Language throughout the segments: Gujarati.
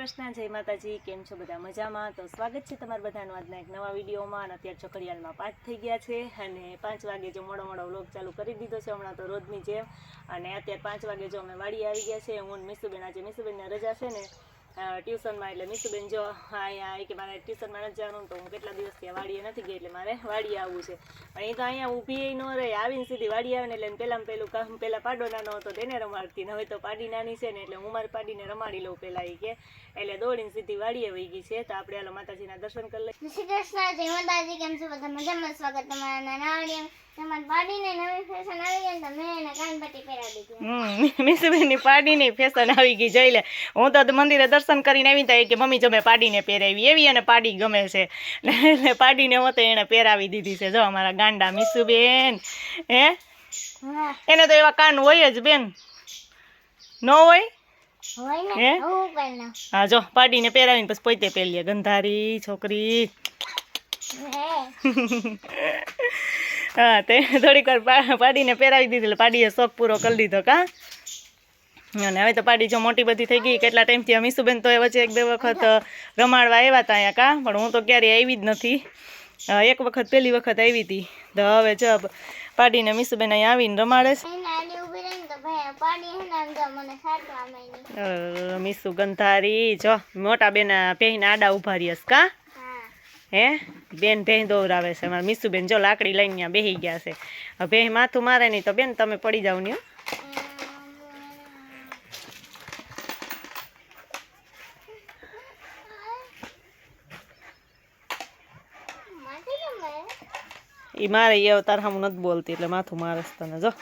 કૃષ્ણ, જય માતાજી। કેમ છો બધા? મજામાં? તો સ્વાગત છે તમારા બધાનું આજના એક નવા વિડીયોમાં। અને અત્યારે ચોકડિયાલમાં 5 થઈ ગયા છે અને 5 વાગે જો મોડો વ્લોગ ચાલુ કરી દીધો છે હમણાં તો રોજની જેમ। અને અત્યારે 5 વાગે જો અમે વાડી આવી ગયા છે। હું મીસુબેન, આજે મીસુબેનને રજા છે ને ટ્યુશનમાં, એટલે મીસુબેન જો અહીંયા કે મારે ટ્યુશનમાં નથી જવાનું, તો હું કેટલા દિવસથી વાડીએ નથી ગઈ, એટલે મારે વાડીએ આવવું છે। પણ એ તો અહીંયા ઊભી ન રહે, આવીને સીધી વાડીએ આવે ને એટલે પેલું કામ પહેલાં પાડો નાનો હતો તેને રમાડતી ને, હવે તો પાડી નાની છે ને એટલે હું મારી પાડીને રમાડી લઉં પહેલાં એ કે, એટલે દોડીને સીધી વાડીએ વહી ગઈ છે। તો આપણે હાલો માતાજીના દર્શન કરી લઈએ। શ્રી કૃષ્ણ, જય માતાજી। કેમ છો બધા? મજામાં? સ્વાગત તમારા નાના વાડીએ। તમારી પાડીને નવી ફેશન આવી ગઈ તો મેં એને કાનપટ્ટી પહેરાવી દીધી। મીસુબેનની પાડીની ફેશન આવી ગઈ, જોઈ લે। હું તો મંદિરે દર્શન કરીને આવી તો કે મમ્મી જો મેં પાડીને પહેરાવી, એવી અને પાડી ગમે છે એટલે પાડીને હોતે એને પહેરાવી દીધી છે। જો અમારા ગાંડા મીસુબેન, હે એને તો એવા કાન હોય જ બેન, ન હોય? હા જો પાડીને પહેરાવીને પછી પોતે પહેરીએ, ગંધારી છોકરી। હા તે થોડીક વાર પાડીને પહેરાવી દીધી એટલે પાડીએ શોખ પૂરો કરી દીધો કા। અને હવે તો પાડી જો મોટી બધી થઈ ગઈ। કેટલા ટાઈમથી મીસુબેન તો વચ્ચે 1-2 વખત રમાડવા આવ્યા હતા અહીંયા કા, પણ હું તો ક્યારેય આવી જ નથી। એક વખત પહેલી વખત આવી હતી, તો હવે જો પાડીને મીસુબેન અહીંયા આવીને રમાડે છે। મીસુ ગંધારી જો મોટા બેન પહેરીને આડા ઉભા રહ્યાસ કા, હે બેન ભેં દોરાવે છે મારા મીસુબેન। જો લાકડી લઈને ત્યાં બેસી ગયા છે, ભેં માથું મારે નહીં તો બેન તમે પડી જાવ ને। એ મારે એ તાર હમ નથી બોલતી એટલે માથું મારસ તને। જો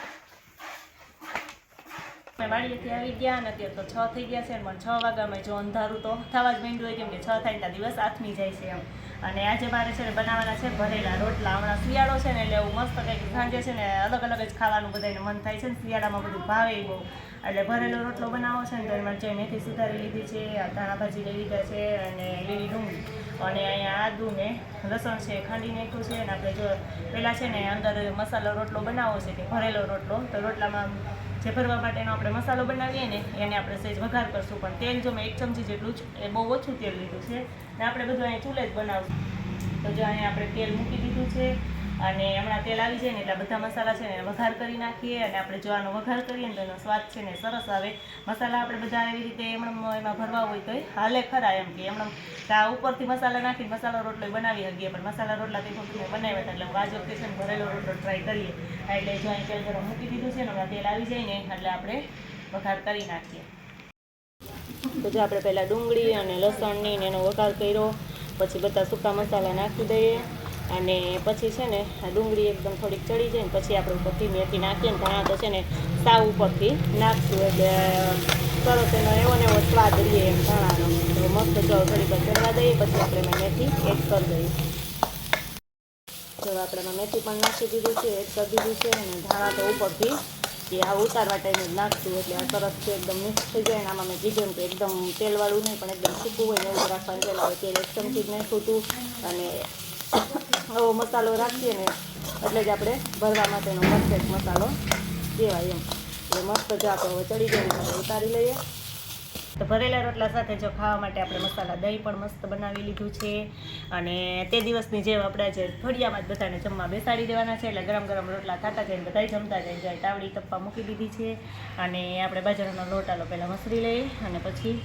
વાડીએથી આવી ગયા ને અત્યારે તો 6 થઈ ગયા છે, પણ 6 વાગ્યામાં જો અંધારું તો થવા જ માંડ્યું હોય, કેમ કે 6 થાય ત્યાં દિવસ આથમી જાય છે એમ। અને આજે મારે છે ને બનાવવાના છે ભરેલા રોટલા। હમણાં શિયાળો છે ને એટલે એવું મસ્ત કંઈક સાંજે છે ને અલગ અલગ જ ખાવાનું બધાને મન થાય છે ને, શિયાળામાં બધું ભાવે બહુ, એટલે ભરેલો રોટલો બનાવો છે ને તો એમાં જે મેથી સુધારી લીધી છે, ધાણા ભાજી લઈ લીધા છે અને લીલી ડુંગળી, અને અહીંયા આદુ ને લસણ છે ખાંડી નાખ્યું છે। અને આપણે જો પહેલાં છે ને અંદર મસાલો રોટલો બનાવવો છે કે ભરેલો રોટલો, તો રોટલામાં જે ભરવા માટેનો આપણે મસાલો બનાવીએ ને એને આપણે સહેજ વઘાર કરશું, પણ તેલ જો મેં 1 ચમચી જેટલું જ, એ બહુ ઓછું તેલ લીધું છે ને આપણે બધું અહીંયા ચૂલે જ બનાવશું। તો જો અહીંયા આપણે તેલ મૂકી દીધું છે, અને હમણાં તેલ આવી જાય ને એટલે બધા મસાલા છે ને વઘાર કરી નાખીએ, અને આપણે જો આનો વઘાર કરીએ ને તો એનો સ્વાદ છે ને સરસ આવે। મસાલા આપણે બધા એવી રીતે એમાં ભરવા હોય તો હાલે ખરા, એમ કે આ ઉપરથી મસાલા નાખી મસાલો રોટલો બનાવી શકીએ, પણ મસાલા રોટલા તે વખતે બનાવ્યા હતા એટલે આજ વખતે છે ને ભરેલો રોટલો ટ્રાય કરીએ। એટલે જો અહીં તેલ ગરમ મૂકી દીધું છે ને, હમણાં તેલ આવી જાય ને એટલે આપણે વઘાર કરી નાખીએ। તો જો આપણે પહેલાં ડુંગળી અને લસણની ને એનો વઘાર કર્યો, પછી બધા સૂકા મસાલા નાખી દઈએ, અને પછી છે ને આ ડુંગળી એકદમ થોડીક ચડી જાય ને પછી આપણે ઉપરથી મેથી નાખીએ ને, ધાણા તો છે ને સાવ ઉપરથી નાખશું એટલે સરસ એનો એવો ને એવો સ્વાદ રહીએ એમ ધાણાનો। તો મસ્ત જો થોડીક વાર ચડવા દઈએ, પછી આપણે એમાં મેથી એડ કરી દઈએ। જો આપણે એમાં મેથી પણ નાખી દીધી છે, એડ કરી દીધી છે, અને ધાણા તો ઉપરથી કે આ ઉતારવા ટાઈમે જ નાખશું એટલે આ સરસ છે એકદમ મિક્સ થઈ જાય। અને આમાં મેં કીધું ને કે એકદમ તેલવાળું નહીં પણ એકદમ સૂકું હોય ને એવું રાખવાનું। પહેલાં હવે તેલ 1 ચમચી જ નાખ્યું હતું, અને આવો મસાલો રાખીએ ને એટલે જ આપણે ભરવા માટેનો પરફેક્ટ મસાલો કહેવાય એમ। એટલે મસ્ત જો આપણે હવે ચડી જાય ને આપણે ઉતારી લઈએ। તો ભરેલા રોટલા સાથે જો ખાવા માટે આપણે મસાલા દહીં પણ મસ્ત બનાવી લીધું છે, અને તે દિવસની જેમ આપણે જે ઘડિયામાં જ બધાને જમવા બેસાડી દેવાના છે, એટલે ગરમ ગરમ રોટલા થતા જાય ને બધા જમતા જાય। તાવડી તપ્પા મૂકી દીધી છે, અને આપણે બાજરાનો લોટ આલો પહેલાં મસળી લઈએ, અને પછી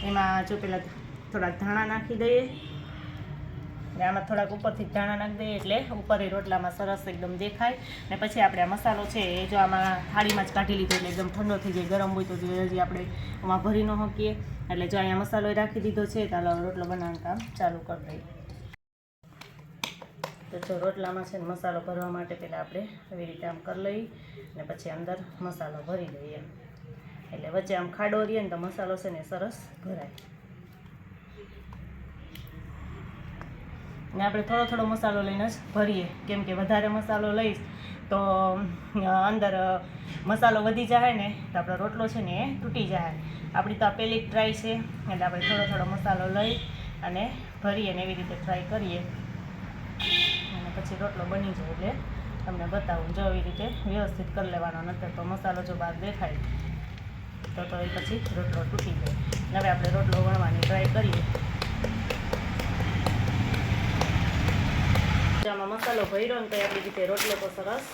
એમાં જો પહેલાં થોડાક ધાણા નાખી દઈએ, અને આમાં થોડાક ઉપરથી ધાણા નાખી દઈએ એટલે ઉપર એ રોટલામાં સરસ એકદમ દેખાય। ને પછી આપણે આ મસાલો છે એ જો આમાં થાળીમાં જ કાઢી લીધો એટલે એકદમ ઠંડો થઈ જાય, ગરમ હોય તો હજી આપણે આમાં ભરી ન શકીએ, એટલે જો અહીંયા મસાલો રાખી દીધો છે। તો હાલો રોટલો બનાવવાનું કામ ચાલુ કરી દઈએ। તો જો રોટલામાં છે ને મસાલો ભરવા માટે પહેલાં આપણે એવી રીતે આમ કરી લઈએ, અને પછી અંદર મસાલો ભરી દઈએ, એટલે વચ્ચે આમ ખાડો રહીએ ને તો મસાલો છે ને સરસ ભરાય। ને આપણે થોડો થોડો મસાલો લઈને જ ભરીએ, કેમ કે વધારે મસાલો લઈશ તો અંદર મસાલો વધી જાય ને તો આપણો રોટલો છે ને એ તૂટી જાય। આપણી તો આ પહેલી જ ટ્રાય છે એટલે આપણે થોડો થોડો મસાલો લઈ અને ભરીએ ને એવી રીતે ટ્રાય કરીએ, અને પછી રોટલો બની જાય એટલે તમને બતાવું। જો એવી રીતે વ્યવસ્થિત કરી લેવાનો, નહીંતર તો મસાલો જો બહાર દેખાય તો એ પછી રોટલો તૂટી જાય। હવે આપણે રોટલો વણવાની ટ્રાય કરીએ. આમાં મસાલો ભર્યો ને તો આપણી રીતે રોટલો તો સરસ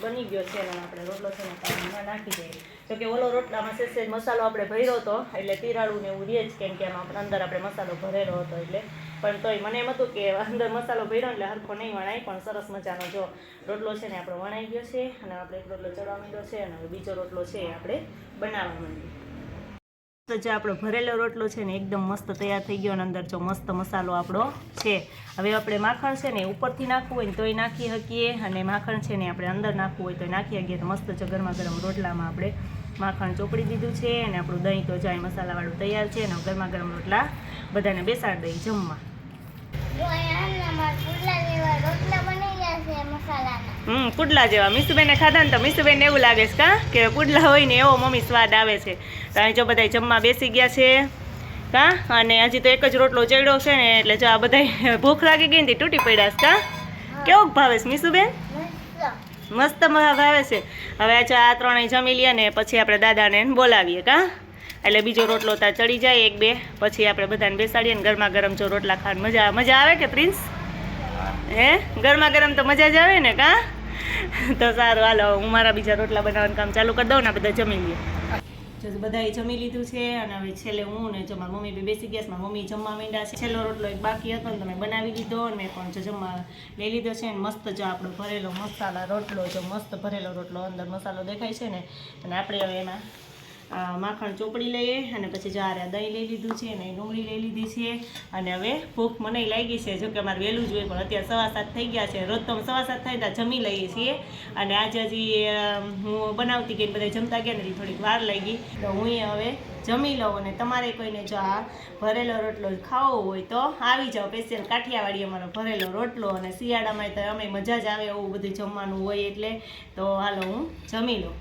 બની ગયો છે અને આપણે રોટલો છે ને પાણીમાં નાખી દઈએ. તો કે ઓલો રોટલામાં સેજ મસાલો આપણે ભર્યો હતો એટલે તિરાડું ને એવું રહે જ, કેમ કે આમાં અંદર આપણે મસાલો ભરેલો હતો એટલે. પણ તોય મને એમ હતું કે અંદર મસાલો ભર્યો એટલે હરખો નહીં વણાય, પણ સરસ મજાનો જો રોટલો છે ને આપણો વણાઈ ગયો છે અને આપણે એક રોટલો ચડવા માંડ્યો છે અને હવે બીજો રોટલો છે એ આપણે બનાવવા માંડીએ. તો જે આપણો ભરેલો રોટલો છે ને એકદમ મસ્ત તૈયાર થઈ ગયો અને અંદર જો મસ્ત મસાલો આપણો છે. હવે આપણે માખણ છે ને ઉપરથી નાખવું હોય ને તોય નાખી શકીએ અને માખણ છે ને આપણે અંદર નાખવું હોય તો નાખી શકીએ. તો મસ્ત છે ગરમા ગરમ રોટલામાં આપણે માખણ ચોપડી દીધું છે અને આપણું દહીં તો જાય મસાલાવાળું તૈયાર છે અને ગરમા ગરમ રોટલા બધાને બેસાડી દઈ જમવા. જો અહીંયા અમારા પુડલા જેવા રોટલા બની ગયા છે મસાલાના. પુડલા જેવા મીસુબેને ખાધા ને તો મીસુબેન એવું લાગે છે કા કે પુડલા હોય ને એવો મમ્મી સ્વાદ આવે છે. તો અહીં જો બધા જમવા બેસી ગયા છે કા, અને હજી તો એક જ રોટલો ચડ્યો છે ને એટલે જો આ બધા ભૂખ લાગી ગઈ ને તૂટી પડ્યા છે કા. કેવું ભાવે છે મીસુબેન? મસ્ત ભાવે છે. હવે આ ત્રણેય જમી લઈએ ને પછી આપણે દાદાને બોલાવીએ કા, એટલે બીજો રોટલો ત્યાં ચડી જાય એક બે, પછી આપણે બધાને બેસાડીએ ને ગરમા ગરમ જો રોટલા ખાવાની મજા આવે કે પ્રિન્સ? હે ગરમા ગરમ તો મજા જ આવે ને કા. તો સારું હાલો હું મારા બીજા રોટલા બનાવવાનું કામ ચાલુ કરી દઉં ને બધા જમી લઈએ. જો બધાએ જમી લીધું છે અને હવે છેલ્લે હું ને જો મારી મમ્મી બી બેસી ગયા છે, મારી મમ્મી જમવા માંડ્યા છે. છેલ્લો રોટલો એક બાકી હતો ને તમે બનાવી લીધો અને મેં પણ જો જમવા લઈ લીધો છે ને મસ્ત જો આપણો ભરેલો મસાલા રોટલો, જો મસ્ત ભરેલો રોટલો અંદર મસાલો દેખાય છે ને, અને આપણે હવે એમાં માખણ ચોપડી લઈએ અને પછી જો આ દહીં લઈ લીધું છે અને ડુંગળી લઈ લીધી છે. અને હવે ભૂખ મને લાગી છે, જો કે અમારે વહેલું જ હોય પણ અત્યારે 7:15 થઈ ગયા છે. રોજ તો 7:15 થાય ત્યાં જમી લઈએ છીએ અને આજે હજી હું બનાવતી ગઈ બધા જમતા ગયા ને થોડીક વાર લાગી, તો હું હવે જમી લઉં. અને તમારે કોઈને જો આ ભરેલો રોટલો ખાવો હોય તો આવી જાઓ. સ્પેશિયલ કાઠિયાવાડી અમારો ભરેલો રોટલો, અને શિયાળામાં તો અમે મજા જ આવે એવું બધું જમવાનું હોય એટલે. તો હાલો હું જમી લઉં.